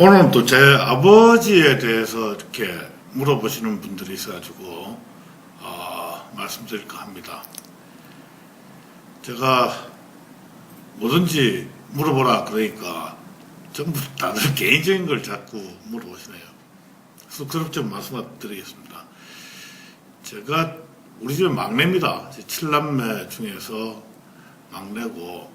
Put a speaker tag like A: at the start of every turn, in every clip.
A: 오늘 또 제 아버지에 대해서 이렇게 물어보시는 분들이 있어가지고 말씀드릴까 합니다. 제가 뭐든지 물어보라 그러니까 전부 다들 개인적인 걸 자꾸 물어보시네요. 쑥스럽지만 말씀드리겠습니다. 제가 우리 집의 막내입니다. 제 7남매 중에서 막내고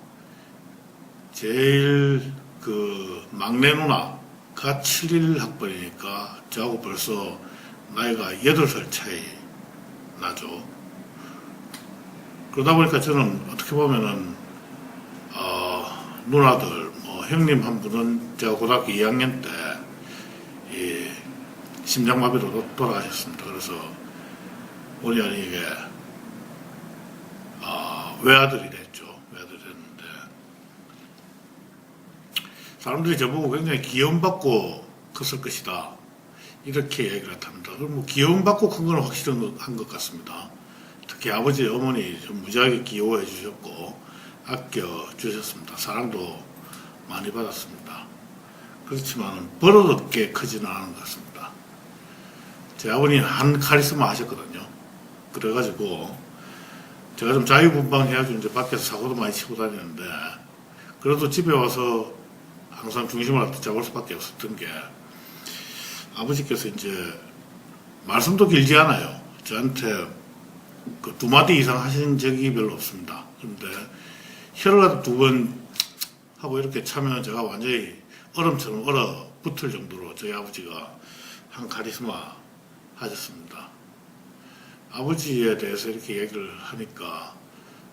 A: 제일 그 막내 누나가 71학번이니까 저하고 벌써 나이가 8살 차이 나죠. 그러다 보니까 저는 어떻게 보면은 누나들 뭐 형님 한 분은 제가 고등학교 2학년 때 심장마비로 돌아가셨습니다. 그래서 본의 아니게 외아들이 됐죠. 외아들이 됐는데 사람들이 저보고 굉장히 귀여움받고 컸을 것이다 이렇게 얘기를 합니다. 그럼 뭐 귀여움받고 큰 건 확실한 것 같습니다. 특히 아버지 어머니 좀 무지하게 귀여워해 주셨고 아껴 주셨습니다. 사랑도 많이 받았습니다. 그렇지만 버릇없게 크지는 않은 것 같습니다. 제 아버님 한 카리스마 하셨거든요. 그래가지고 제가 좀 자유분방해가지고 이제 밖에서 사고도 많이 치고 다니는데 그래도 집에 와서 항상 중심을 잡을 수밖에 없었던 게 아버지께서 이제 말씀도 길지 않아요. 저한테 그 2마디 이상 하신 적이 별로 없습니다. 그런데 혀를 2번 하고 이렇게 차면 제가 완전히 얼음처럼 얼어붙을 정도로 저희 아버지가 한 카리스마 하셨습니다. 아버지에 대해서 이렇게 얘기를 하니까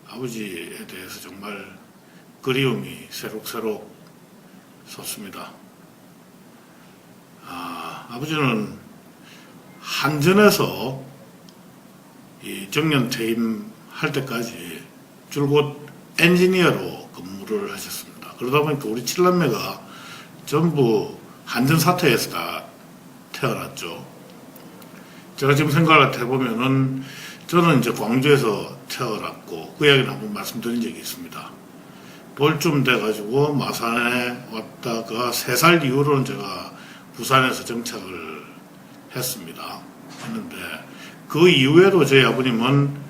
A: 아버지에 대해서 정말 그리움이 새록새록 솟습니다. 아버지는 한전에서 이 정년 퇴임할 때까지 줄곧 엔지니어로 근무를 하셨습니다. 그러다 보니까 우리 7남매가 전부 한전 사태에서 다 태어났죠. 제가 지금 생각을 해보면은 저는 이제 광주에서 태어났고 그 이야기를 한번 말씀드린 적이 있습니다. 돌쯤 돼가지고 마산에 왔다가 3살 이후로는 제가 부산에서 정착을 했는데 그 이후에도 저희 아버님은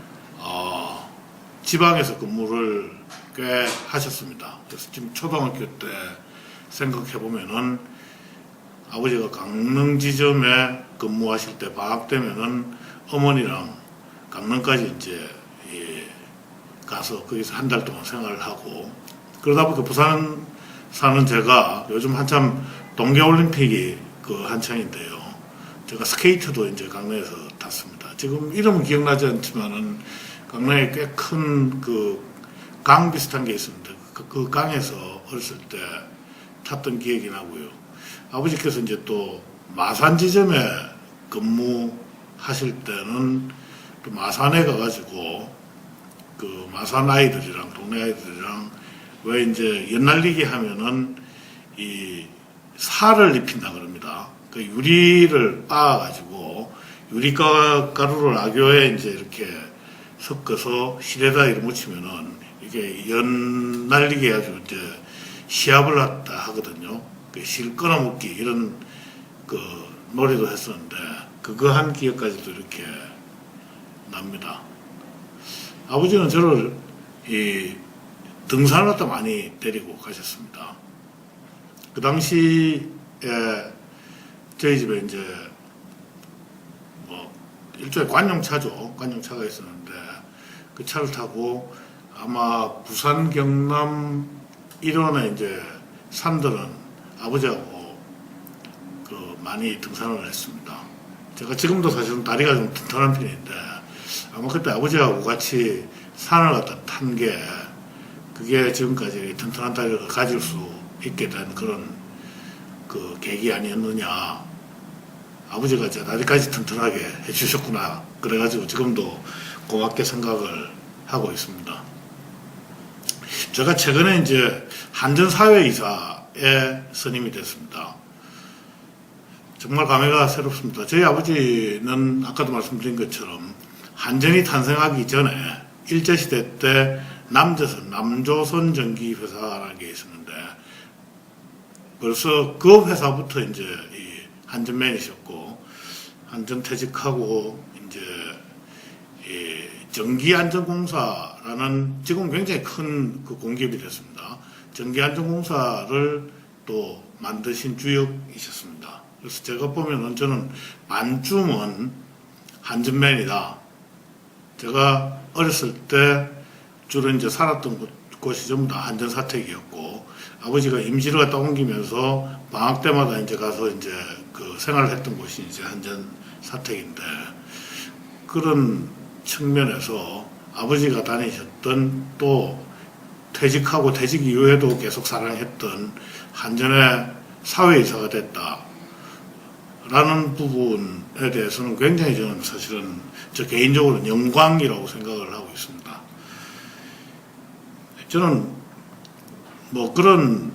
A: 지방에서 근무를 꽤 하셨습니다. 그래서 지금 초등학교 때 생각해보면은 아버지가 강릉 지점에 근무하실 때 방학 되면은 어머니랑 강릉까지 이제 가서 거기서 한 달 동안 생활을 하고 그러다 보니까 부산 사는 제가 요즘 한참 동계올림픽이 그 한창인데요. 제가 스케이트도 이제 강릉에서 탔습니다. 지금 이름은 기억나지 않지만은 강릉에 꽤 큰 그 강 비슷한 게 있습니다. 그 강에서 어렸을 때 탔던 기억이 나고요. 아버지께서 이제 또 마산 지점에 근무하실 때는 또 마산에 가가지고 그 마산 아이들이랑 동네 아이들이랑 왜 이제 연날리기 하면은 이 살을 입힌다 그럽니다. 그 유리를 빻아가지고 유리가루를 악교에 이제 이렇게 섞어서 실에다 이렇게 묻히면은 이게 연날리게 해가지고 이제 시합을 했다 하거든요. 실 끊어먹기 이런 그 놀이도 했었는데 그거 한 기억까지도 이렇게 납니다. 아버지는 저를 이 등산을 갖다 많이 데리고 가셨습니다. 그 당시에 저희 집에 이제 뭐 일종의 관용차죠. 관용차가 있었는데 그 차를 타고 아마 부산 경남 일원에 이제 산들은 아버지하고 그 많이 등산을 했습니다. 제가 지금도 사실은 다리가 좀 튼튼한 편인데 아마 그때 아버지하고 같이 산을 갖다 탄 게 그게 지금까지 튼튼한 다리를 가질 수 있게 된 그런 그 계기 아니었느냐. 아버지가 제 다리까지 튼튼하게 해주셨구나. 그래가지고 지금도 고맙게 생각을 하고 있습니다. 제가 최근에 이제 한전사회이사에 선임이 됐습니다. 정말 감회가 새롭습니다. 저희 아버지는 아까도 말씀드린 것처럼 한전이 탄생하기 전에 일제시대 때 남조선 전기회사라는 게 있었는데 벌써 그 회사부터 이제 이 한전맨이셨고, 한전퇴직하고 이제 이 전기안전공사라는 지금 굉장히 큰 그 공기업이 됐습니다. 전기안전공사를 또 만드신 주역이셨습니다. 그래서 제가 보면은 저는 반쯤은 한전맨이다. 제가 어렸을 때 주로 이제 살았던 곳이 전부 다 한전사택이었고, 아버지가 임시를 갔다 옮기면서 방학 때마다 이제 가서 이제 그 생활을 했던 곳이 이제 한전사택인데, 그런 측면에서 아버지가 다니셨던 또 퇴직하고 퇴직 이후에도 계속 사랑했던 한전의 사회이사가 됐다라는 부분에 대해서는 굉장히 저는 사실은 저 개인적으로는 영광이라고 생각을 하고 있습니다. 저는 뭐 그런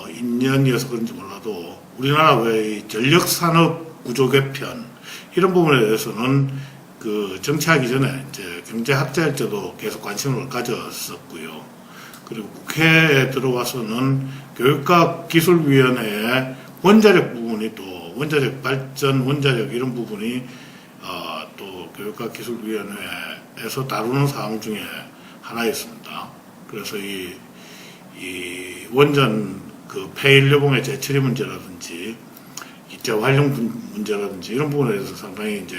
A: 인연이어서 그런지 몰라도 우리나라 외의 전력산업 구조 개편 이런 부분에 대해서는 그 정치하기 전에 이제 경제학자일 때도 계속 관심을 가졌었고요. 그리고 국회에 들어와서는 교육과기술위원회의 원자력 부분이 또 원자력 발전, 원자력 이런 부분이 또 교육과기술위원회에서 다루는 사항 중에 하나였습니다. 그래서 이 원전 그 폐연료봉의 재처리 문제라든지 재활용 문제라든지 이런 부분에 대해서 상당히 이제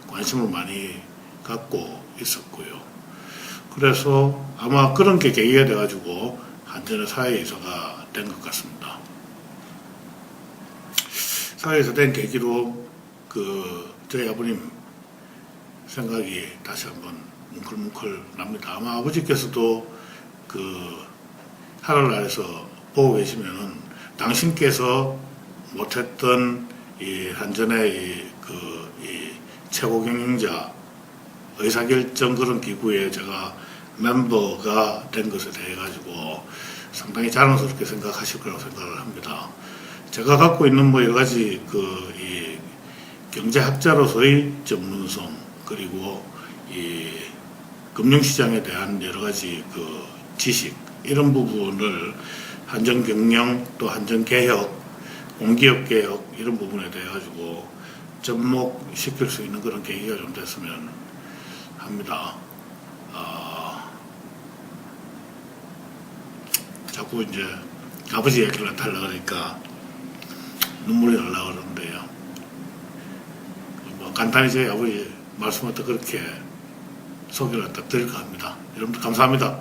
A: 관심을 많이 갖고 있었고요. 그래서 아마 그런 게 계기가 돼가지고 한전의 사회이사가 된 것 같습니다. 사회이사 된 계기로 저희 아버님 생각이 다시 한번 뭉클뭉클 납니다. 아마 아버지께서도 하늘나라에서 보고 계시면은 당신께서 못했던 이 한전의 이 최고 경영자 의사결정 그런 기구에 제가 멤버가 된 것에 대해 가지고 상당히 자랑스럽게 생각하실 거라고 생각을 합니다. 제가 갖고 있는 뭐 여러 가지 이 경제학자로서의 전문성 그리고 이 금융시장에 대한 여러 가지 지식 이런 부분을 한전경영 또 한전개혁 공기업개혁 이런 부분에 대해 가지고 접목시킬 수 있는 그런 계기가 좀 됐으면 합니다. 자꾸 이제 아버지 얘기를 하려고 그러니까 눈물이 나려고 그러는데요. 뭐 간단히 제 아버지 말씀부터 그렇게 소개를 딱 드릴까 합니다. 여러분들 감사합니다.